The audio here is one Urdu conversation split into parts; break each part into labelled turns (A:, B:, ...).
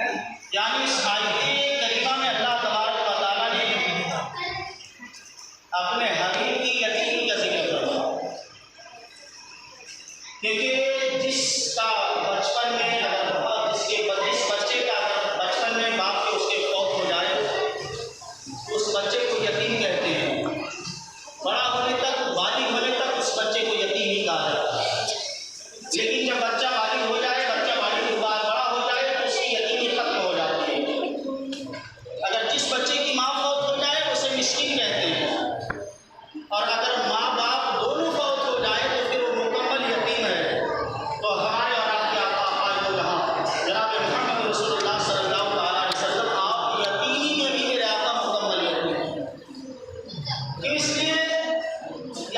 A: یعنی اس آیت کریمہ میں اللہ تبارک و تعالیٰ نے اپنے حبیب کی یتیم کا ذکر کرا، کیونکہ جس کا بچپن میں جس بچے کا بچپن میں باپ کے اس کے فوت ہو جائے اس بچے کو یتیم کہتے ہیں، بڑا ہونے تک بالغ ہونے تک اس بچے کو یتیم ہی کہا جاتا ہے، لیکن جب بچہ بالغ ہو جائے، بچہ بالغ کے بعد بڑا ہو جائے تو اس کی یتیمی ختم ہو جاتی ہے۔ اگر جس بچے کی ماں فوت ہو جائے اسے مسکین کہتے ہیں، اور اگر ماں باپ دونوں فوت ہو جائے تو پھر وہ مکمل یتیم ہے۔ تو ہمارے اور آپ کے آقا قائد جہاں جناب محمد رسول اللہ صلی اللہ علیہ وسلم آپ یتیمی میں بھی میرے آقا مکمل یتیم ہیں۔ اس لیے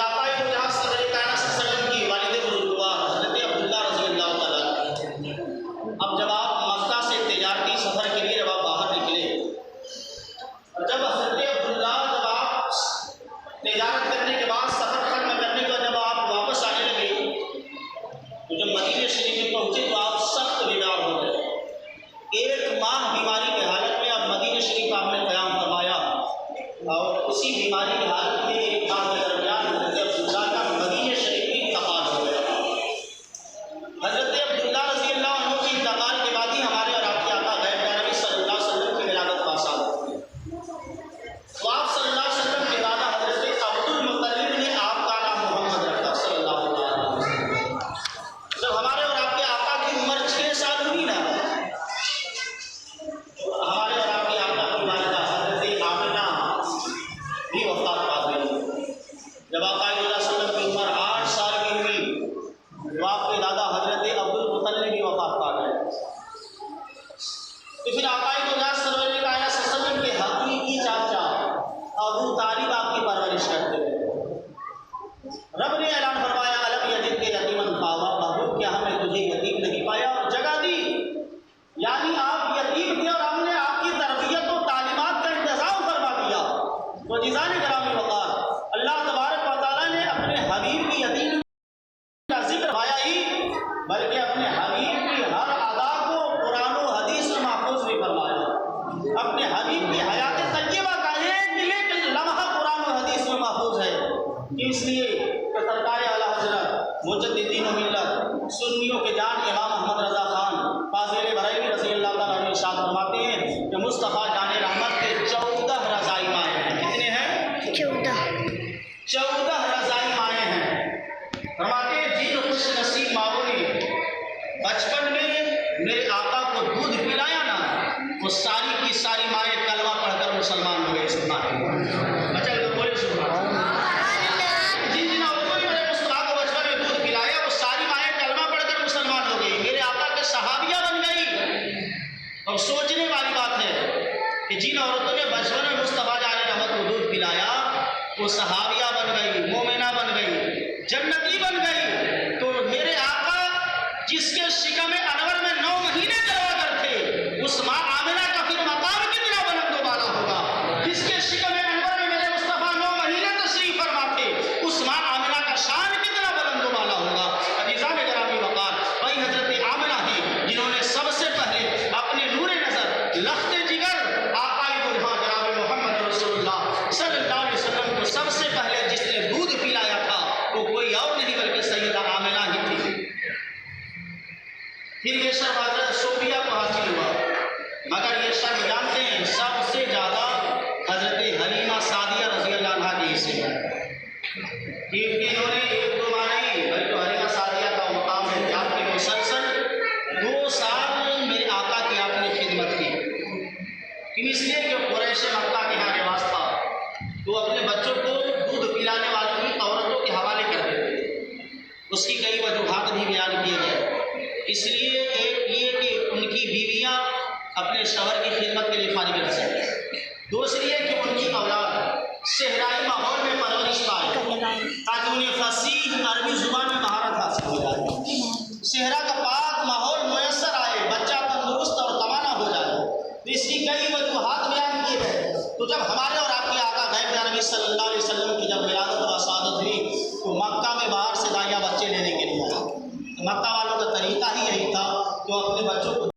A: آقا جہاں صدر کائنات صلی اللہ علیہ وسلم کی والد بزرگوار حضرت عبداللہ رضی اللہ تعالیٰ، اب جب آپ مکہ سے تجارتی سفر کے لیے جب آپ باہر نکلے، اور جب حضرت عبداللہ جب آپ تجارت کرنے کے بعد سفر ختم کرنے کے بعد جب آپ واپس آنے لگے تو جب مدینہ شریف میں پہنچے تو آپ سخت بیمار ہو گئے۔ 1 ماہ بیماری کی حالت میں اب مدینہ شریف آپ نے قیام فرمایا، اور اسی بیماری کی حالت میں ایک ماہ کے درمیان حضرت عبداللہ کا مدینہ شریف میں انتقال ہو گیا۔ حضرت عبداللہ رضی اللہ عنہ کے انتقال کے بعد ہی ہمارے اور آپ کے آقا غیب نبی صلی اللہ علیہ وسلم کی ولادت پاس آ گئی۔ تو آپ صلی اللہ علیہ وسلم کے دادا حضرت عبد المطلب نے آپ کا نام محمد رکھا صلی اللہ علیہ وسلم۔ جب ہمارے اور آپ کے آقا کی عمر 6 سال ہوئی نا، ہمارے اور آپ کے آقا کی والدہ حضرت آمنہ بھی وفات پا گئی۔ جب آقا صلی اللہ علیہ وسلم کی عمر 8 سال کی ہوئی تو آپ کے دادا حضرت عبد المطلب بھی وفات پا گئے۔ تو پھر آقا صلی اللہ علیہ وسلم کے حقیقی چاچا ابو طالب آپ کی پرورش کرتے ہیں۔ رب نے اعلان فرمایا الم یجدک یتیما فآویٰ، محبوب کیا ہم نے تجھے یتیم نہیں پایا اور جگہ دی، یعنی آپ یتیم تھے اور ہم نے آپ کی تربیت و تعلیمات کا انتظام فرما دیا۔ تو جزان گرامی وقار، اللہ تبارک و تعالیٰ نے اپنے حبیب کی یتیم کا ذکر فرمایا ہی بلکہ اپنے حبیب کی ہر ادا کو قرآن و حدیث میں محفوظ بھی فرمایا۔ اپنے حبیب کی حیات طیبہ کا ایک لمحہ قرآن و حدیث میں محفوظ ہے، اس لیے کہ سرکار اعلیٰ حضرت مجددین و ملت سنیوں کے جان امام احمد رضا خان فاضل بریلوی رضی اللہ تعالیٰ عنہ ارشاد فرماتے ہیں کہ مصطفیٰ جان رحمت کے 14 رضائی مائیں ہیں۔ کتنے ہیں؟ 14 رضائی مائیں ہیں۔ فرماتے ہیں جن خوش نصیب ماؤں نے بچپن میں میرے آقا کو دودھ پلایا نا، وہ ساری کی ساری مائیں کلمہ پڑھ کر مسلمان ہو گئے۔ بچہ تو بولے سبحان اللہ۔ جن عورتوں نے میرے مصطفیٰ کو بچپن میں دودھ پلایا وہ ساری مائیں کلمہ پڑھ کر مسلمان ہو گئی، میرے آقا کے صحابیہ بن گئی۔ اور سوچنے والی بات ہے کہ جن عورتوں نے بچپن میں مصطفیٰ جان رحمت کو دودھ پلایا وہ صحابیہ بن گئی، مومنہ بن گئی، جنتی بن گئی۔ تو میرے آقا جس کے شکم انور میں 9 مہینے کروا کر تھے، اس ماں آمنہ کا پھر مقام کتنا بلند و بالا ہوگا۔ جس کے شکم انور میں میرے مصطفیٰ 9 مہینے تشریف فرما تھے، اس ماں آمنہ کا شان کتنا بلند و بالا ہوگا۔ عزیزان گرامی وقار، وہی حضرت آمنہ ہیں جنہوں نے سب سے پہلے اپنے نور نظر لخت جگر آقا جہاں جناب محمد رسول اللہ صلی اللہ علیہ وسلم کو سب سے پہلے جس نے دودھ پلایا تھا وہ کوئی اور نہیں بلکہ سیدہ آمنہ ہی تھی۔ پھر یہ شرف حضرت صوفیہ کو حاصل ہوا، مگر یہ شرف جانتے ہیں سب سے زیادہ حضرت حلیمہ سعدیہ رضی اللہ عنہ کے حصے میں، کیونکہ انہوں نے 1-2 ماہ نہیں بلکہ حلیمہ سعدیہ کا مقام ہے کہ آپ کی مسلسل 2 سال میرے آقا کی آپ نے خدمت کی۔ اس لیے کہ قریش مکہ کے یہاں رواج تھا تو اپنے بچوں کو دودھ پلانے والی عورتوں کے حوالے کر دیتے، اس کی کئی وجوہات بھی بیان کیے گئے۔ اس لیے ایک یہ کہ ان کی بیویاں اپنے شوہر کی خدمت کے لیے فارغ رہ سکیں، دوسری یہ کہ ان کی اولاد صحرائی ماحول میں پرورش پائے تاکہ انہیں فصیح عربی زبان میں مہارت حاصل ہو جائے، صحرا کا پاک ماحول میسر آئے، بچہ تندرست اور توانا ہو جائے۔ اس کی کئی وجوہات بیان کیے گئے۔ تو جب ہمارے اور آپ کے آقا غیب نبی صلی اللہ علیہ وسلم کی جب ولادت و سعادت ہوئی تو مکہ میں